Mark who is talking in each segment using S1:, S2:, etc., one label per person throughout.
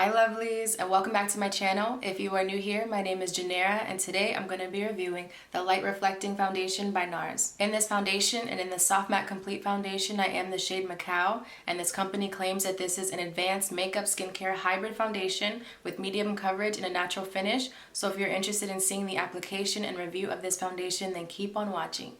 S1: Hi lovelies, and welcome back to my channel. If you are new here, my name is Janera, and today I'm going to be reviewing the Light Reflecting Foundation by Nars. In this foundation and in the Soft Matte Complete Foundation, I am the shade Macao, and this company claims that this is an advanced makeup skincare hybrid foundation with medium coverage and a natural finish. So if you're interested in seeing the application and review of this foundation, then keep on watching.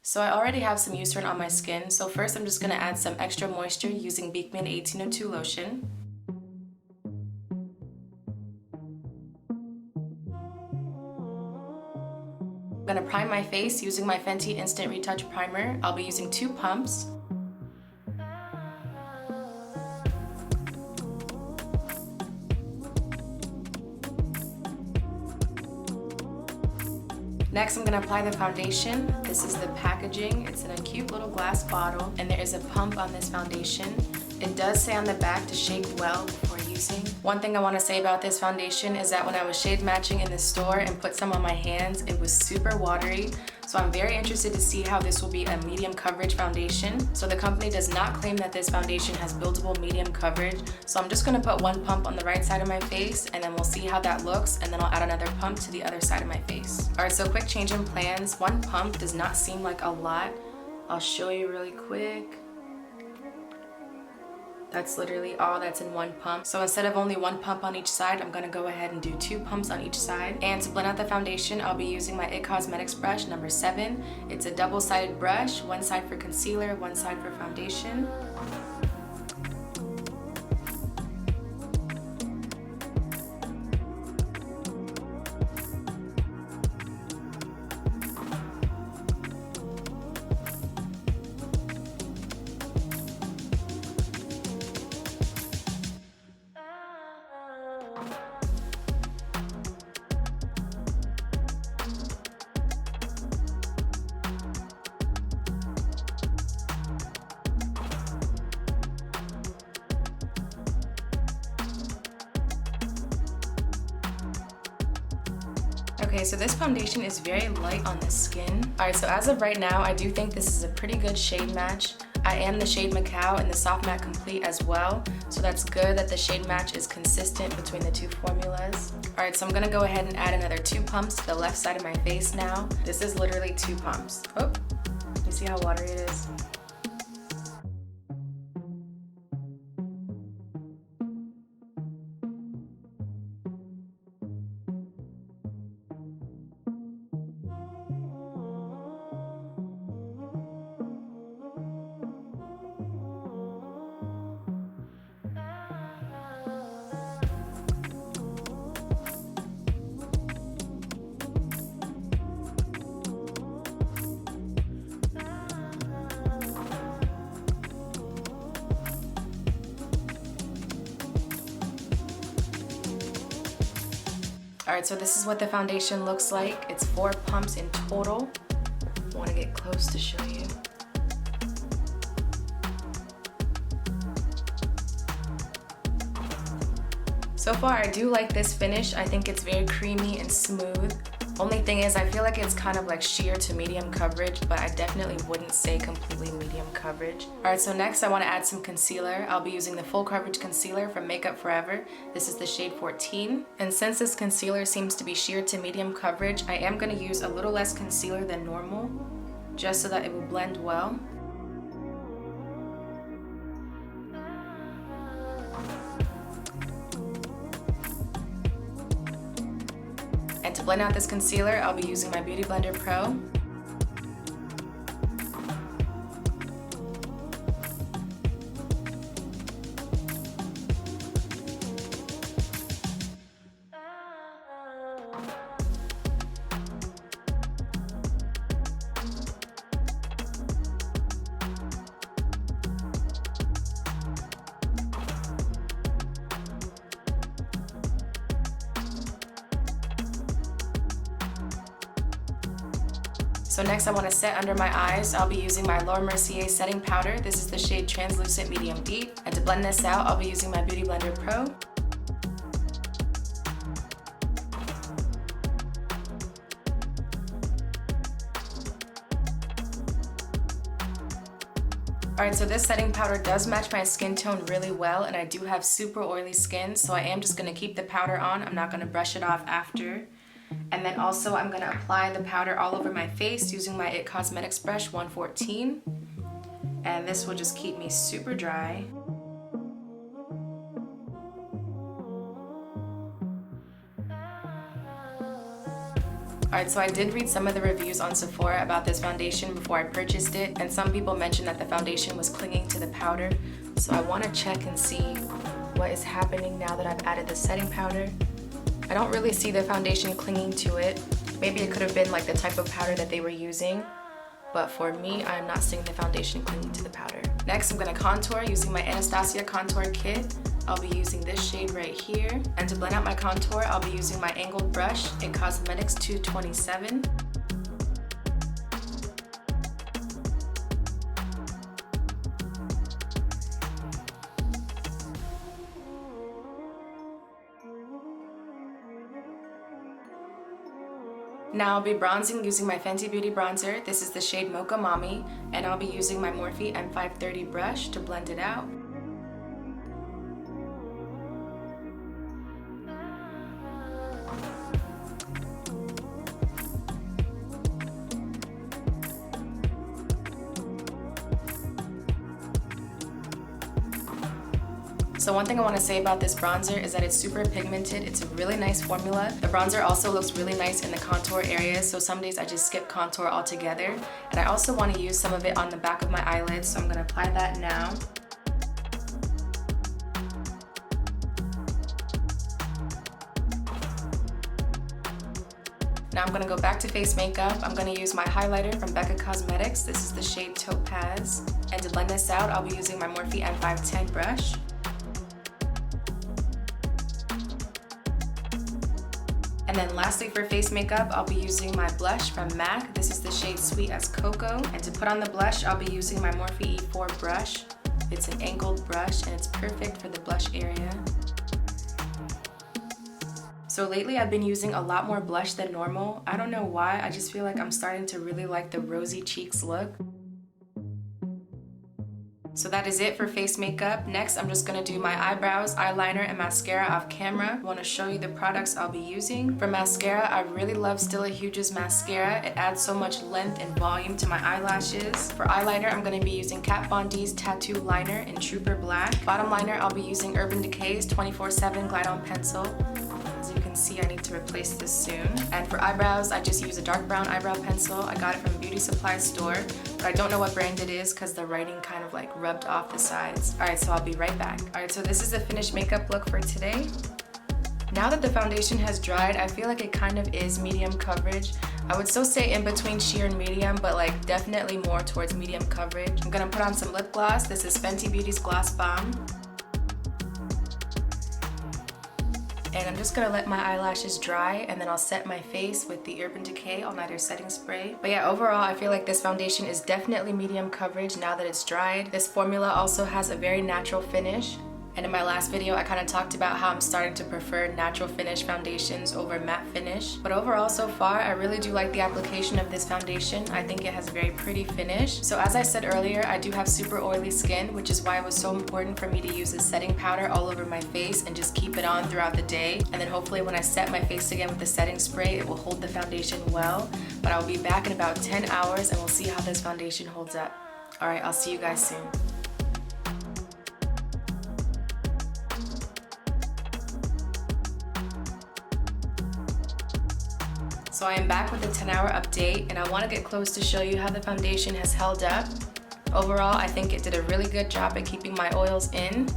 S1: So I already have some Eucerin on my skin, so first I'm just going to add some extra moisture using Beekman 1802 lotion. I'm going to prime my face using my Fenty Instant Retouch Primer. I'll be using 2 pumps. Next, I'm going to apply the foundation. This is the packaging. It's in a cute little glass bottle, and there is a pump on this foundation. It does say on the back to shake well before using. One thing I want to say about this foundation is that when I was shade matching in the store and put some on my hands, it was super watery. So I'm very interested to see how this will be a medium coverage foundation. So the company does not claim that this foundation has buildable medium coverage. So I'm just going to put 1 pump on the right side of my face, and then we'll see how that looks, and then I'll add another pump to the other side of my face. Alright, so quick change in plans. 1 pump does not seem like a lot. I'll show you really quick. That's literally all that's in 1 pump. So instead of only 1 pump on each side, I'm gonna go ahead and do 2 pumps on each side. And to blend out the foundation, I'll be using my It Cosmetics brush number 7. It's a double-sided brush, 1 side for concealer, 1 side for foundation. Okay, so this foundation is very light on the skin. Alright, so as of right now, I do think this is a pretty good shade match. I am the shade Macao and the Soft Matte Complete as well, so that's good that the shade match is consistent between the 2 formulas. Alright, so I'm gonna go ahead and add another 2 pumps to the left side of my face now. This is literally 2 pumps. Oh, you see how watery it is? Alright, so this is what the foundation looks like. It's 4 pumps in total. I want to get close to show you. So far, I do like this finish. I think it's very creamy and smooth. Only thing is, I feel like it's kind of like sheer to medium coverage, but I definitely wouldn't say completely medium coverage. Alright, so next I want to add some concealer. I'll be using the Full Coverage Concealer from Makeup Forever. This is the shade 14. And since this concealer seems to be sheer to medium coverage, I am going to use a little less concealer than normal, just so that it will blend well. And to blend out this concealer, I'll be using my Beauty Blender Pro. So next I want to set under my eyes. I'll be using my Laura Mercier setting powder. This is the shade Translucent Medium Deep. And to blend this out, I'll be using my Beauty Blender Pro. Alright, so this setting powder does match my skin tone really well, and I do have super oily skin, so I am just going to keep the powder on. I'm not going to brush it off after. And then also I'm going to apply the powder all over my face using my IT Cosmetics brush 114. And this will just keep me super dry. Alright, so I did read some of the reviews on Sephora about this foundation before I purchased it, and some people mentioned that the foundation was clinging to the powder. So I want to check and see what is happening now that I've added the setting powder. I don't really see the foundation clinging to it. Maybe it could have been like the type of powder that they were using, but for me, I'm not seeing the foundation clinging to the powder. Next, I'm going to contour using my Anastasia contour kit. I'll be using this shade right here. And to blend out my contour, I'll be using my angled brush in Cosmetics 227. Now I'll be bronzing using my Fenty Beauty bronzer. This is the shade Mocha Mommy, and I'll be using my Morphe M530 brush to blend it out. So one thing I want to say about this bronzer is that it's super pigmented. It's a really nice formula. The bronzer also looks really nice in the contour area, so some days I just skip contour altogether. And I also want to use some of it on the back of my eyelids, so I'm going to apply that now. Now I'm going to go back to face makeup. I'm going to use my highlighter from Becca Cosmetics. This is the shade Topaz. And to blend this out, I'll be using my Morphe M510 brush. And then lastly for face makeup, I'll be using my blush from MAC. This is the shade Sweet as Cocoa. And to put on the blush, I'll be using my Morphe E4 brush. It's an angled brush and it's perfect for the blush area. So lately I've been using a lot more blush than normal. I don't know why, I just feel like I'm starting to really like the rosy cheeks look. So that is it for face makeup. Next, I'm just gonna do my eyebrows, eyeliner, and mascara off camera. I wanna show you the products I'll be using. For mascara, I really love Stila Huge's mascara. It adds so much length and volume to my eyelashes. For eyeliner, I'm gonna be using Kat Von D's Tattoo Liner in Trooper Black. Bottom liner, I'll be using Urban Decay's 24/7 Glide On Pencil. As you can see, I need to replace this soon. And for eyebrows, I just use a dark brown eyebrow pencil. I got it from a beauty supply store, but I don't know what brand it is because the writing kind of like rubbed off the sides. Alright, so I'll be right back. Alright, so this is the finished makeup look for today. Now that the foundation has dried, I feel like it kind of is medium coverage. I would still say in between sheer and medium, but like definitely more towards medium coverage. I'm gonna put on some lip gloss. This is Fenty Beauty's Gloss Bomb. And I'm just gonna let my eyelashes dry, and then I'll set my face with the Urban Decay All Nighter Setting Spray. But yeah, overall, I feel like this foundation is definitely medium coverage now that it's dried. This formula also has a very natural finish. And in my last video, I kind of talked about how I'm starting to prefer natural finish foundations over matte finish. But overall, so far, I really do like the application of this foundation. I think it has a very pretty finish. So as I said earlier, I do have super oily skin, which is why it was so important for me to use a setting powder all over my face and just keep it on throughout the day. And then hopefully when I set my face again with the setting spray, it will hold the foundation well. But I'll be back in about 10 hours and we'll see how this foundation holds up. All right, I'll see you guys soon. So I am back with a 10-hour update, and I want to get close to show you how the foundation has held up. Overall, I think it did a really good job at keeping my oils in.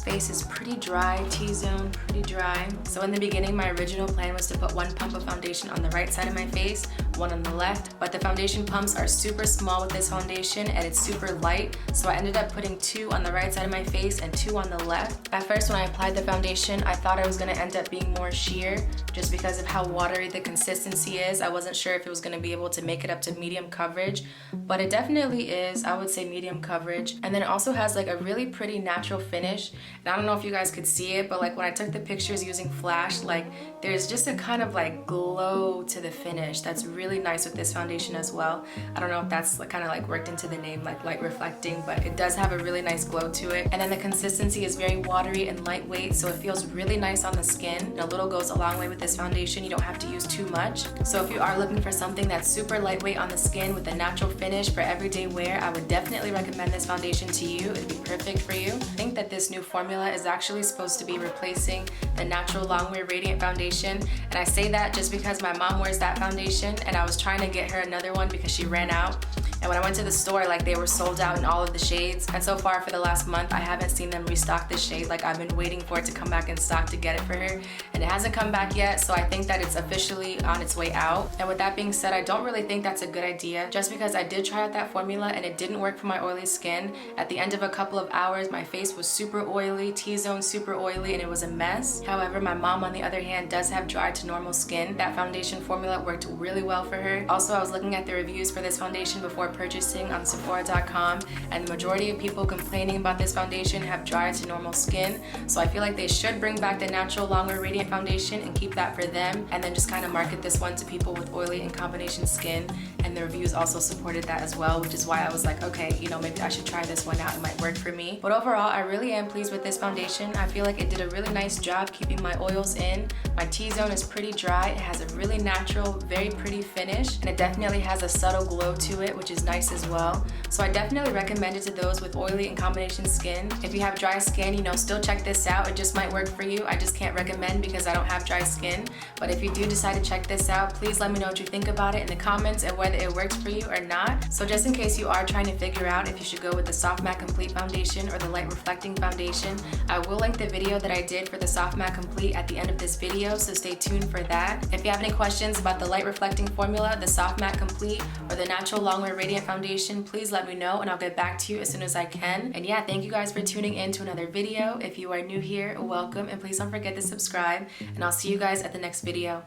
S1: Face is pretty dry, T-zone, pretty dry. So in the beginning, my original plan was to put one pump of foundation on the right side of my face, one on the left, but the foundation pumps are super small with this foundation and it's super light, so I ended up putting 2 on the right side of my face and 2 on the left. At first when I applied the foundation, I thought I was gonna end up being more sheer just because of how watery the consistency is. I wasn't sure if it was gonna be able to make it up to medium coverage, but it definitely is, I would say medium coverage. And then it also has like a really pretty natural finish. And I don't know if you guys could see it, but like when I took the pictures using flash, like there's just a kind of like glow to the finish that's really really nice with this foundation as well. I don't know if that's kind of like worked into the name, like light reflecting, but it does have a really nice glow to it. And then the consistency is very watery and lightweight, so it feels really nice on the skin. And a little goes a long way with this foundation. You don't have to use too much. So if you are looking for something that's super lightweight on the skin with a natural finish for everyday wear, I would definitely recommend this foundation to you. It'd be perfect for you. I think that this new formula is actually supposed to be replacing the natural longwear radiant foundation, and I say that just because my mom wears that foundation and I was trying to get her another one because she ran out. And when I went to the store, like, they were sold out in all of the shades. And so far for the last month, I haven't seen them restock this shade. Like, I've been waiting for it to come back in stock to get it for her. And it hasn't come back yet, so I think that it's officially on its way out. And with that being said, I don't really think that's a good idea. Just because I did try out that formula and it didn't work for my oily skin. At the end of a couple of hours, my face was super oily, T-zone super oily, and it was a mess. However, my mom, on the other hand, does have dry to normal skin. That foundation formula worked really well for her. Also, I was looking at the reviews for this foundation before purchasing on Sephora.com, and the majority of people complaining about this foundation have dry to normal skin. So I feel like they should bring back the natural longwear radiant foundation and keep that for them, and then just kind of market this one to people with oily and combination skin. And the reviews also supported that as well, which is why I was like, okay, you know, maybe I should try this one out. It might work for me. But overall, I really am pleased with this foundation. I feel like it did a really nice job keeping my oils in. My T-zone is pretty dry. It has a really natural, very pretty finish, and it definitely has a subtle glow to it, which is nice as well. So I definitely recommend it to those with oily and combination skin. If you have dry skin, you know, still check this out. It just might work for you. I just can't recommend because I don't have dry skin. But if you do decide to check this out, please let me know what you think about it in the comments and whether it works for you or not. So just in case you are trying to figure out if you should go with the Soft Matte Complete Foundation or the Light Reflecting Foundation, I will link the video that I did for the Soft Matte Complete at the end of this video, so stay tuned for that. If you have any questions about the Light Reflecting formula, the Soft Matte Complete, or the Natural Longwear Radiant Foundation, please let me know and I'll get back to you as soon as I can. And yeah, thank you guys for tuning in to another video. If you are new here, welcome, and please don't forget to subscribe, and I'll see you guys at the next video.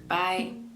S1: Bye.